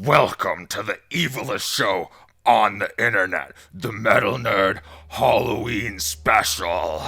Welcome to the evilest show on the internet, the Metalnerd Halloween Special.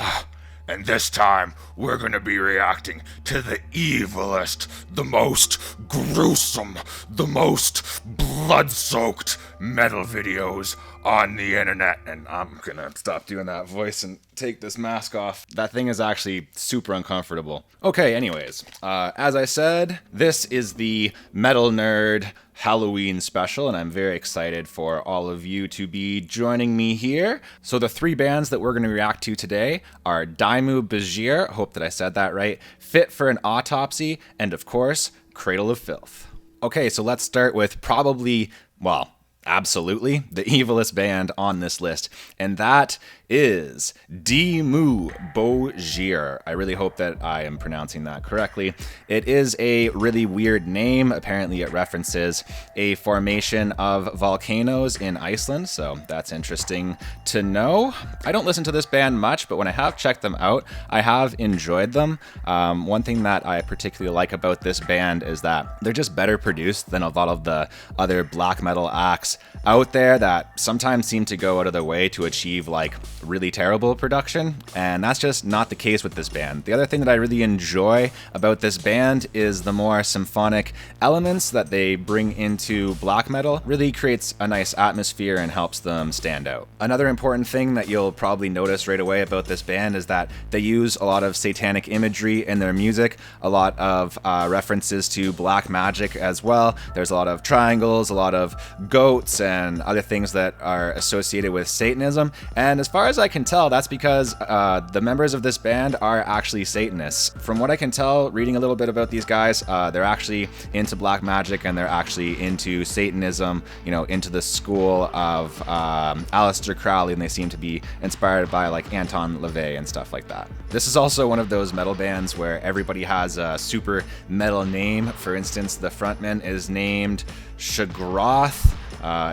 And this time, we're gonna be reacting to the evilest, the most gruesome, the most blood-soaked metal videos on the internet. And I'm gonna stop doing that voice and take this mask off. That thing is actually super uncomfortable. Okay, anyways, as I said, this is the Metalnerd Halloween special, and I'm very excited for all of you to be joining me here. So the three bands that we're going to react to today are DIMMU, BORGIR, hope that I said that right, FOR AN AUTOPSY, and of course, CRADLE of FILTH. Okay, so let's start with probably, well, absolutely the evilest band on this list, and that is DIMMU, BORGIR. I really hope that I am pronouncing that correctly. It is a really weird name. Apparently it references a formation of volcanoes in Iceland, so that's interesting to know. I don't listen to this band much, but when I have checked them out, I have enjoyed them. One thing that I particularly like about this band is that they're just better produced than a lot of the other black metal acts out there that sometimes seem to go out of their way to achieve like really terrible production, and that's just not the case with this band. The other thing that I really enjoy about this band is the more symphonic elements that they bring into black metal. Really creates a nice atmosphere and helps them stand out. Another important thing that you'll probably notice right away about this band is that they use a lot of satanic imagery in their music, a lot of references to black magic as well. There's a lot of triangles, a lot of goats, and other things that are associated with Satanism. And as far as I can tell, that's because the members of this band are actually Satanists. From what I can tell, reading a little bit about these guys, they're actually into black magic and they're actually into Satanism, you know, into the school of Aleister Crowley, and they seem to be inspired by like Anton LaVey and stuff like that. This is also one of those metal bands where everybody has a super metal name. For instance, the frontman is named Shagroth.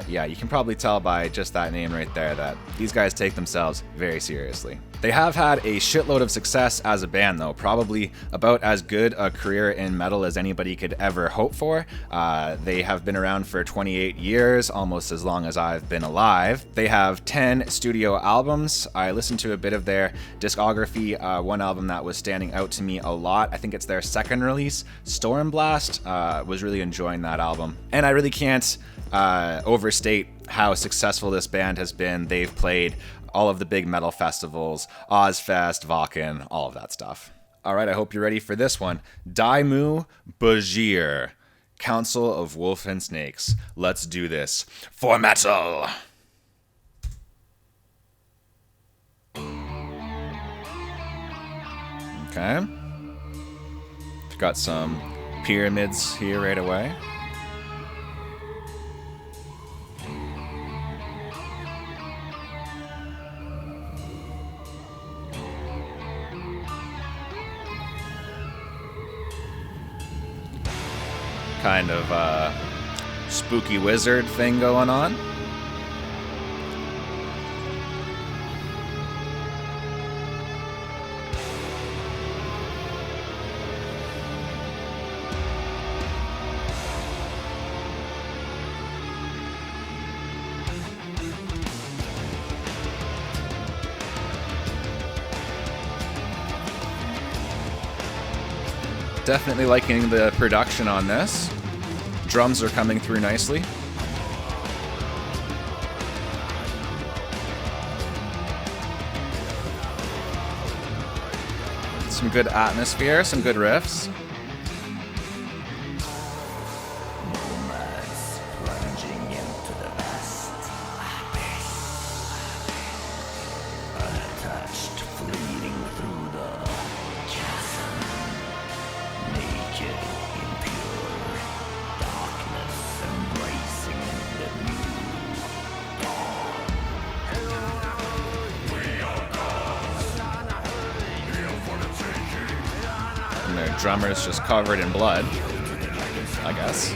Yeah, you can probably tell by just that name right there that these guys take themselves very seriously. They have had a shitload of success as a band though, probably about as good a career in metal as anybody could ever hope for. They have been around for 28 years, almost as long as I've been alive. They have 10 studio albums. I listened to a bit of their discography. One album that was standing out to me a lot, I think it's their second release, Stormblast, was really enjoying that album. And I really can't overstate how successful this band has been. They've played all of the big metal festivals, Ozfest, Wacken, all of that stuff. All right, I hope you're ready for this one. DIMMU, BORGIR, Council of Wolf and Snakes. Let's do this. For metal! Okay. Got some pyramids here right away. Kind of spooky wizard thing going on. Definitely liking the production on this. Drums are coming through nicely. Some good atmosphere, some good riffs. Their drummer's just covered in blood, I guess.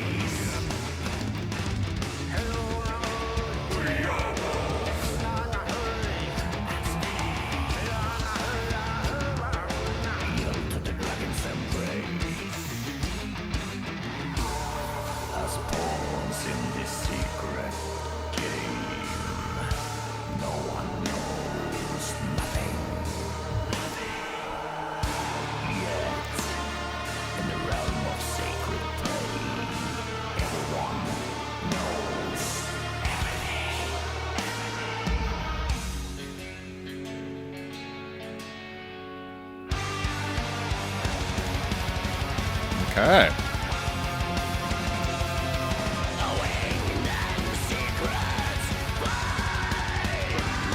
Okay.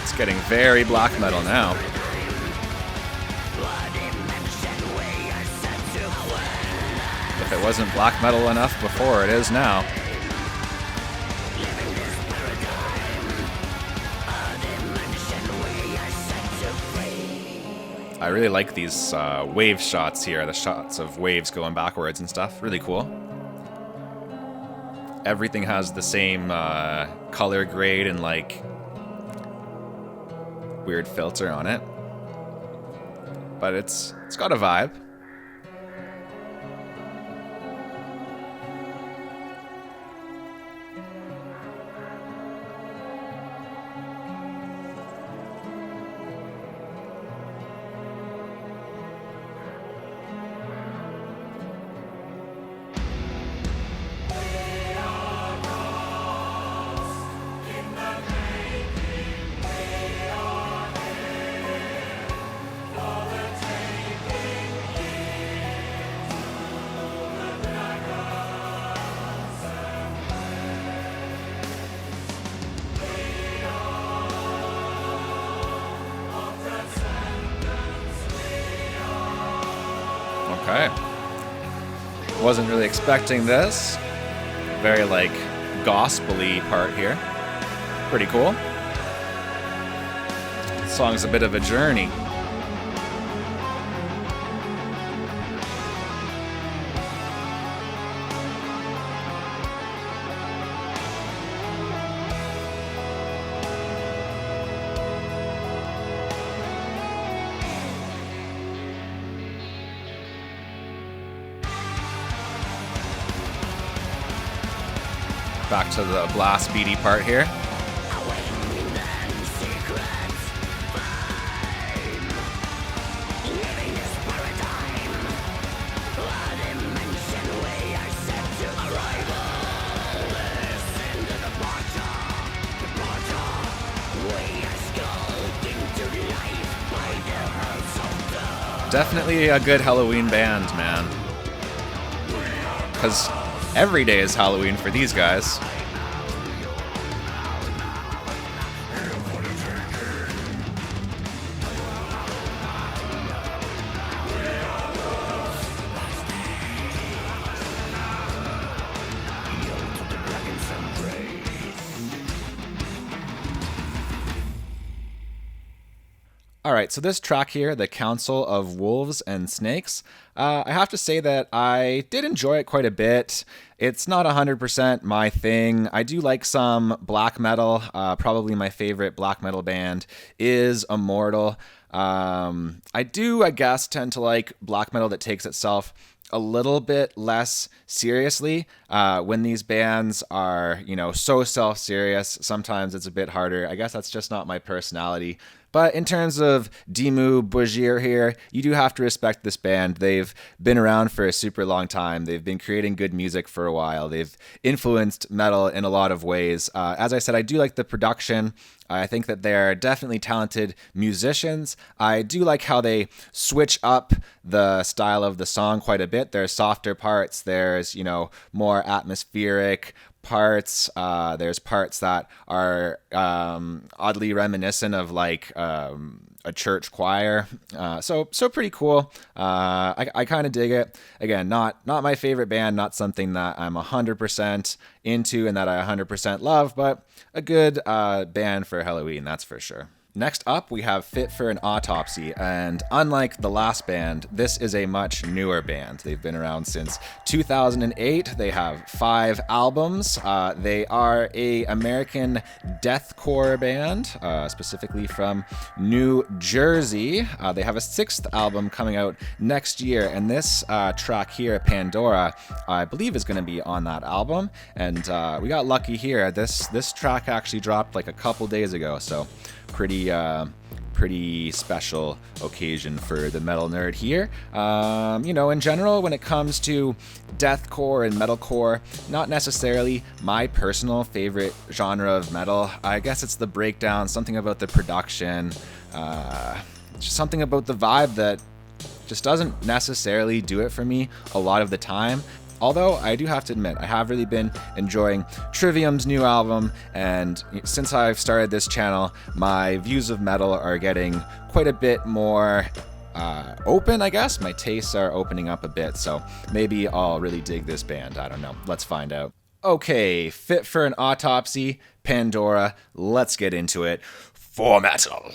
It's getting very black metal now. If it wasn't black metal enough before, it is now. I really like these wave shots here, the shots of waves going backwards and stuff. Really cool. Everything has the same color grade and like weird filter on it. But it's got a vibe. Okay. Wasn't really expecting this. Very, like, gospel-y part here. Pretty cool. The song's a bit of a journey. Back to the blast beady part here. Definitely a good Halloween band, man. Because every day is Halloween for these guys. Alright, so this track here, The Council of Wolves and Snakes, I have to say that I did enjoy it quite a bit. It's not 100% my thing. I do like some black metal. Probably my favorite black metal band is Immortal. I do, I guess, tend to like black metal that takes itself a little bit less seriously. When these bands are, you know, so self-serious, sometimes it's a bit harder. I guess that's just not my personality. But in terms of DIMMU, BORGIR here, you do have to respect this band. They've been around for a super long time. They've been creating good music for a while. They've influenced metal in a lot of ways. As I said, I do like the production. I think that they're definitely talented musicians. I do like how they switch up the style of the song quite a bit. There's softer parts. There's, you know, more atmospheric parts. There's parts that are oddly reminiscent of like a church choir. So pretty cool. I kind of dig it. Again, not my favorite band, not something that I'm 100% into and that I 100% love, but a good band for Halloween, that's for sure. Next up, we have Fit for an Autopsy, and unlike the last band, this is a much newer band. They've been around since 2008. They have 5 albums. They are a American deathcore band, specifically from New Jersey. They have a 6th album coming out next year, and this track here, Pandora, I believe is going to be on that album. And we got lucky here. This track actually dropped like a couple days ago, so pretty special occasion for the metal nerd here. In general, when it comes to deathcore and metalcore, not necessarily my personal favorite genre of metal. I guess it's the breakdown, something about the production, just something about the vibe that just doesn't necessarily do it for me a lot of the time. Although I do have to admit, I have really been enjoying Trivium's new album, and since I've started this channel, my views of metal are getting quite a bit more open, I guess. My tastes are opening up a bit, so maybe I'll really dig this band. I don't know. Let's find out. Okay, Fit for an Autopsy, Pandora. Let's get into it. For metal.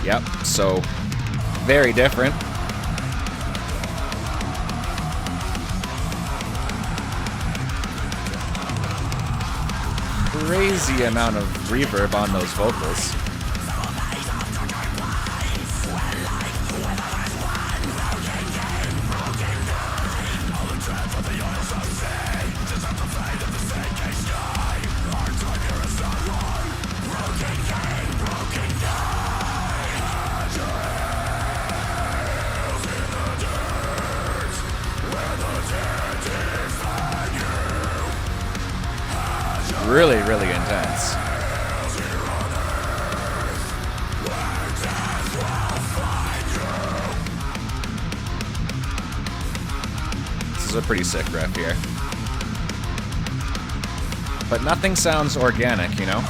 Yep, so very different. Crazy amount of reverb on those vocals. Really, really intense. This is a pretty sick riff here. But nothing sounds organic, you know?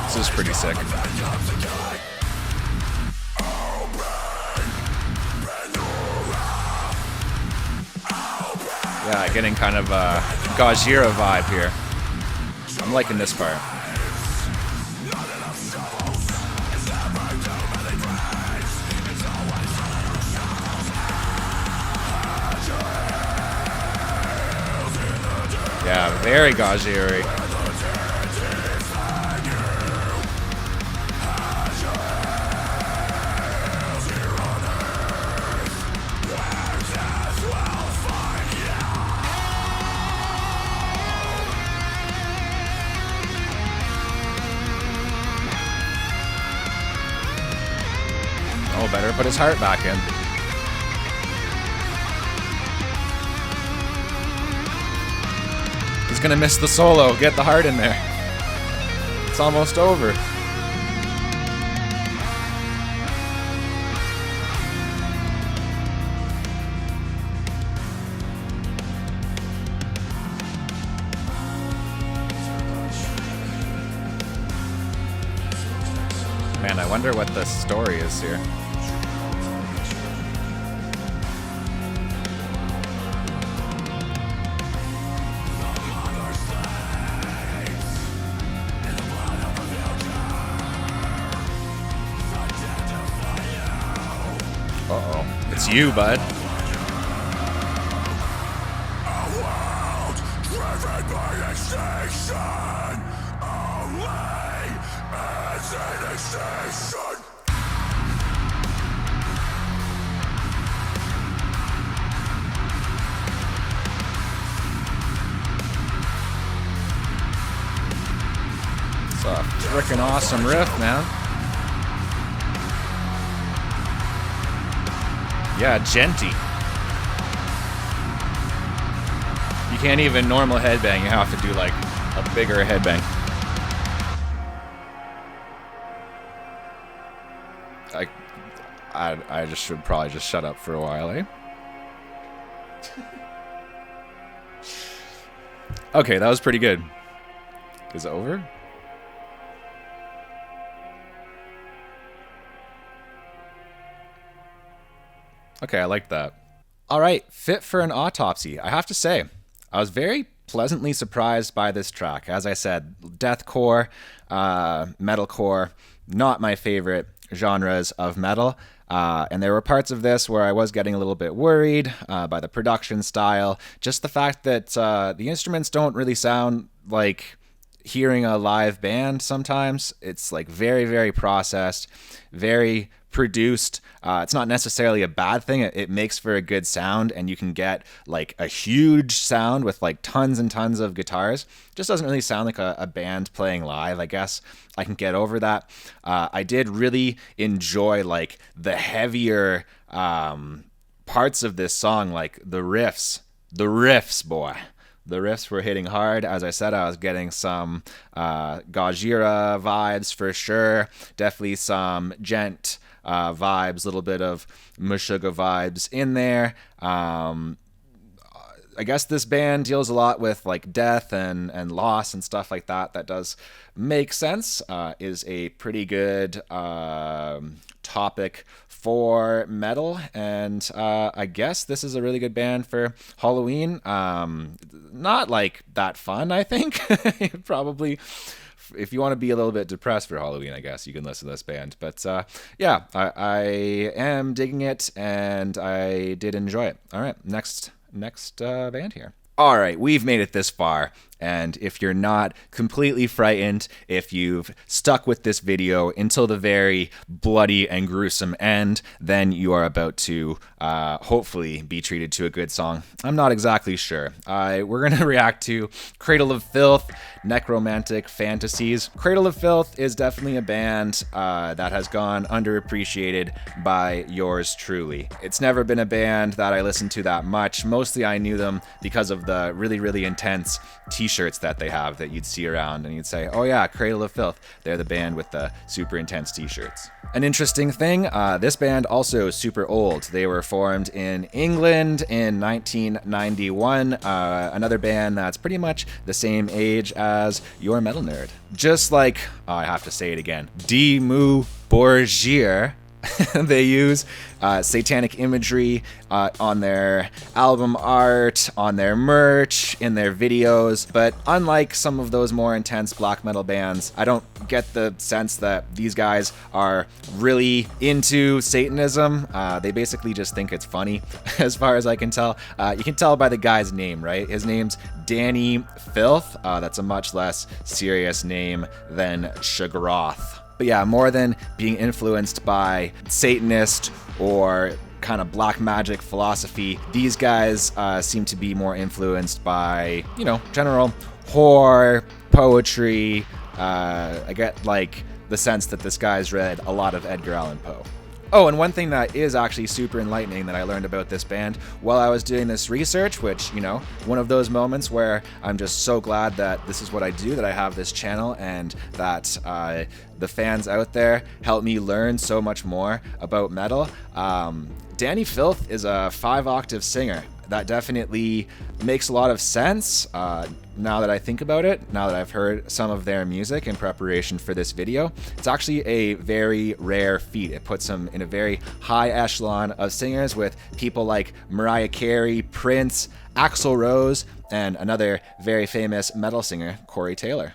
This is pretty sick. Yeah, getting kind of a Gojira vibe here. I'm liking this part. Yeah, very Gojira-y. Oh, better put his heart back in. He's gonna miss the solo. Get the heart in there. It's almost over. Man, I wonder what the story is here. Uh-oh. It's you, bud. Freaking awesome riff, man. Yeah, genty. You can't even normal headbang, you have to do like a bigger headbang. I just should probably just shut up for a while, eh? Okay, that was pretty good. Is it over? Okay, I like that. All right, Fit for an Autopsy. I have to say, I was very pleasantly surprised by this track. As I said, deathcore, metalcore, not my favorite genres of metal. And there were parts of this where I was getting a little bit worried by the production style. Just the fact that the instruments don't really sound like hearing a live band sometimes. It's like very, very processed, very produced. It's not necessarily a bad thing. It makes for a good sound, and you can get like a huge sound with like tons and tons of guitars. Just doesn't really sound like a band playing live, I guess. I can get over that. I did really enjoy like the heavier parts of this song, like the riffs. The riffs, boy. The riffs were hitting hard. As I said, I was getting some Gojira vibes for sure. Definitely some gent vibes, a little bit of Meshuggah vibes in there. I guess this band deals a lot with like death and loss and stuff like that. That does make sense. Is a pretty good topic for metal, and I guess this is a really good band for Halloween. Not like that fun, I think. Probably, if you want to be a little bit depressed for Halloween, I guess you can listen to this band. But yeah, I am digging it, and I did enjoy it. All right, next band here. All right, we've made it this far, and if you're not completely frightened, if you've stuck with this video until the very bloody and gruesome end, then you are about to hopefully be treated to a good song. I'm not exactly sure. We're going to react to Cradle of Filth, Necromantic, Fantasies. Cradle of Filth is definitely a band that has gone underappreciated by yours truly. It's never been a band that I listened to that much. Mostly I knew them because of the really, really intense t-shirts that they have that you'd see around, and you'd say, oh yeah, Cradle of Filth. They're the band with the super intense t-shirts. An interesting thing, this band also super old. They were formed in England in 1991. Another band that's pretty much the same age as your Metalnerd. Just like, I have to say it again, DIMMU BORGIR. They use satanic imagery on their album art, on their merch, in their videos. But unlike some of those more intense black metal bands, I don't get the sense that these guys are really into Satanism. They basically just think it's funny, as far as I can tell. You can tell by the guy's name, right? His name's Danny Filth. That's a much less serious name than Shagroth. But yeah, more than being influenced by Satanist or kind of black magic philosophy, these guys seem to be more influenced by, you know, general horror, poetry. I get like the sense that this guy's read a lot of Edgar Allan Poe. Oh, and one thing that is actually super enlightening that I learned about this band while I was doing this research, which, you know, one of those moments where I'm just so glad that this is what I do, that I have this channel, and that the fans out there help me learn so much more about metal. Danny Filth is a 5-octave singer. That definitely makes a lot of sense now that I think about it, now that I've heard some of their music in preparation for this video. It's actually a very rare feat. It puts them in a very high echelon of singers with people like Mariah Carey, Prince, Axl Rose, and another very famous metal singer, Corey Taylor.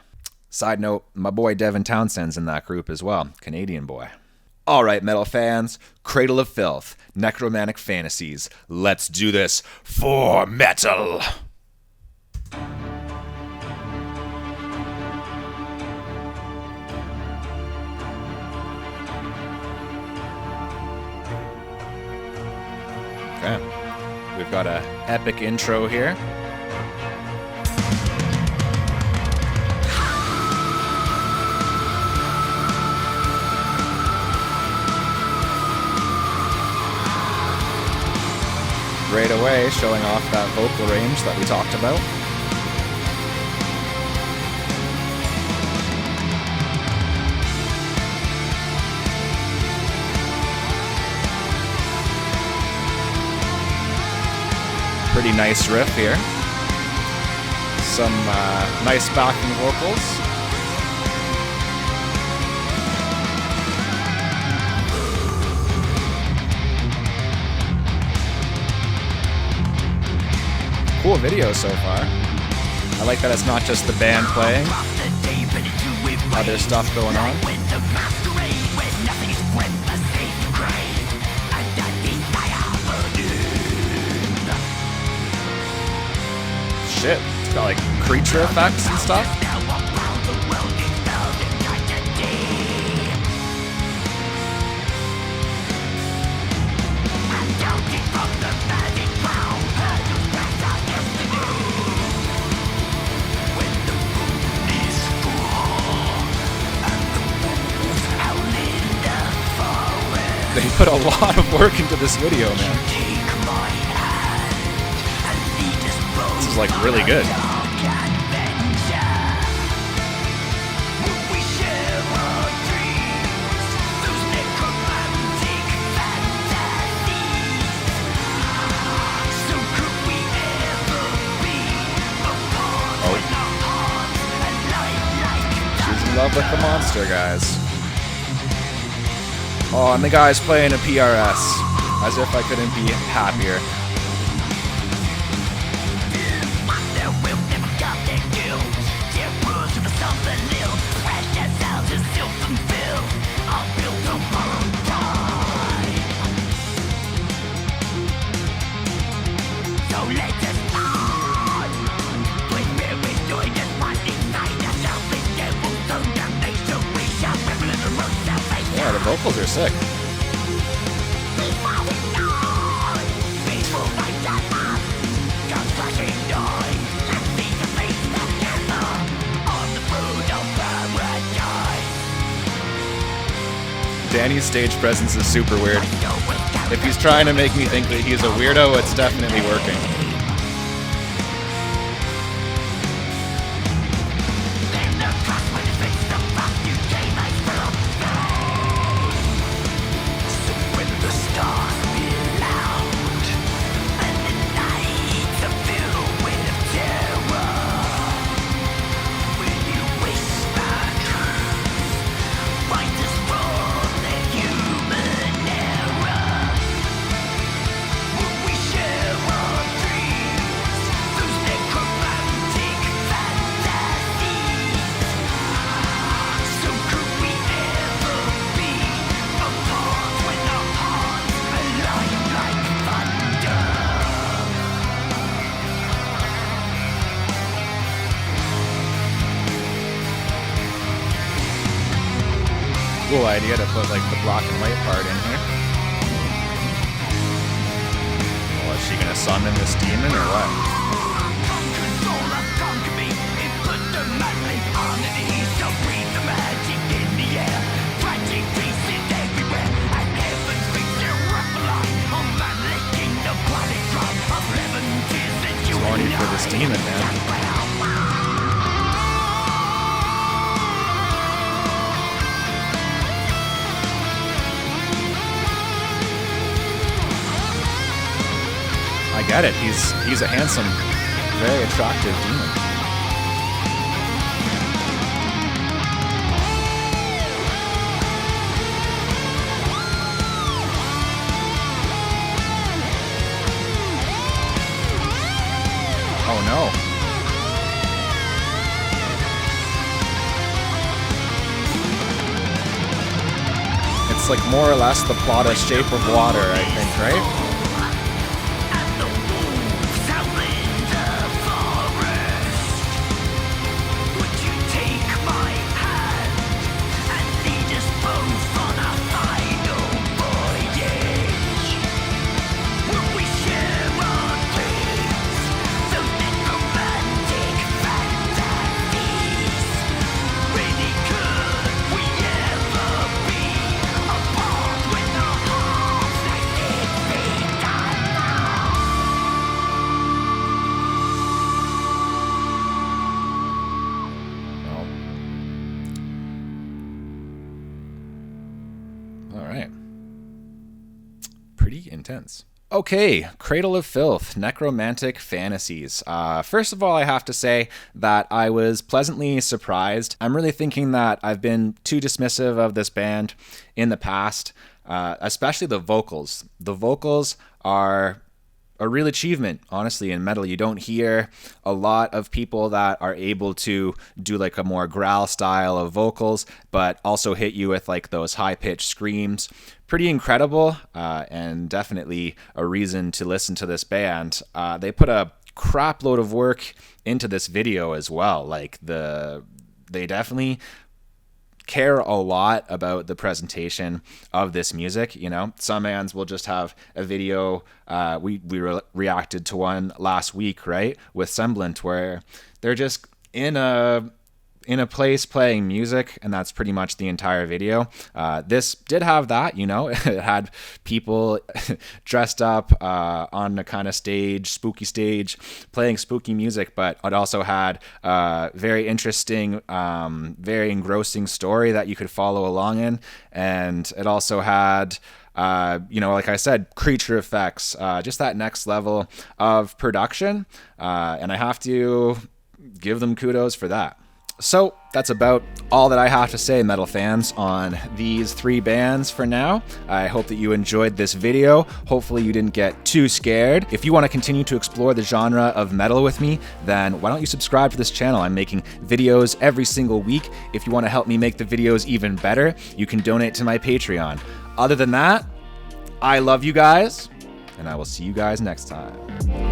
Side note, my boy Devin Townsend's in that group as well, Canadian boy. All right, metal fans, Cradle of Filth, Necromantic Fantasies. Let's do this for metal. Okay, we've got an epic intro here. right away, showing off that vocal range that we talked about. Pretty nice riff here. Some nice backing vocals. Cool video so far. I like that it's not just the band playing. Other stuff going on. Shit, it's got like creature effects and stuff. They put a lot of work into this video, man. This is like really good. Oh. She's in love with the monster, guys. Oh, and the guy's playing a PRS. As if I couldn't be happier. Yeah, the vocals are sick. Danny's stage presence is super weird. If he's trying to make me think that he's a weirdo, it's definitely working. Cool idea to put like the black and white part in here. Well, is she gonna summon this demon or what? She's horny for this demon, man. I get it. He's a handsome, very attractive demon. Oh no. It's like more or less the plot of Shape of Water, I think, right? intense. Okay, Cradle of Filth, Necromantic Fantasies. First of all, I have to say that I was pleasantly surprised. I'm really thinking that I've been too dismissive of this band in the past, especially the vocals. The vocals are a real achievement, honestly, in metal. You don't hear a lot of people that are able to do like a more growl style of vocals, but also hit you with like those high-pitched screams. Pretty incredible, and definitely a reason to listen to this band. They put a crap load of work into this video as well. Like they definitely care a lot about the presentation of this music. You know, some bands will just have a video. We reacted to one last week, right, with Semblant, where they're just in a place playing music, and that's pretty much the entire video. This did have that, you know. It had people dressed up on a kind of spooky stage, playing spooky music, but it also had a very interesting, very engrossing story that you could follow along in, and it also had like I said, creature effects, just that next level of production, and I have to give them kudos for that. So that's about all that I have to say, metal fans, on these 3 bands for now. I hope that you enjoyed this video. Hopefully you didn't get too scared. If you want to continue to explore the genre of metal with me, then why don't you subscribe to this channel? I'm making videos every single week. If you want to help me make the videos even better, you can donate to my Patreon. Other than that, I love you guys, and I will see you guys next time.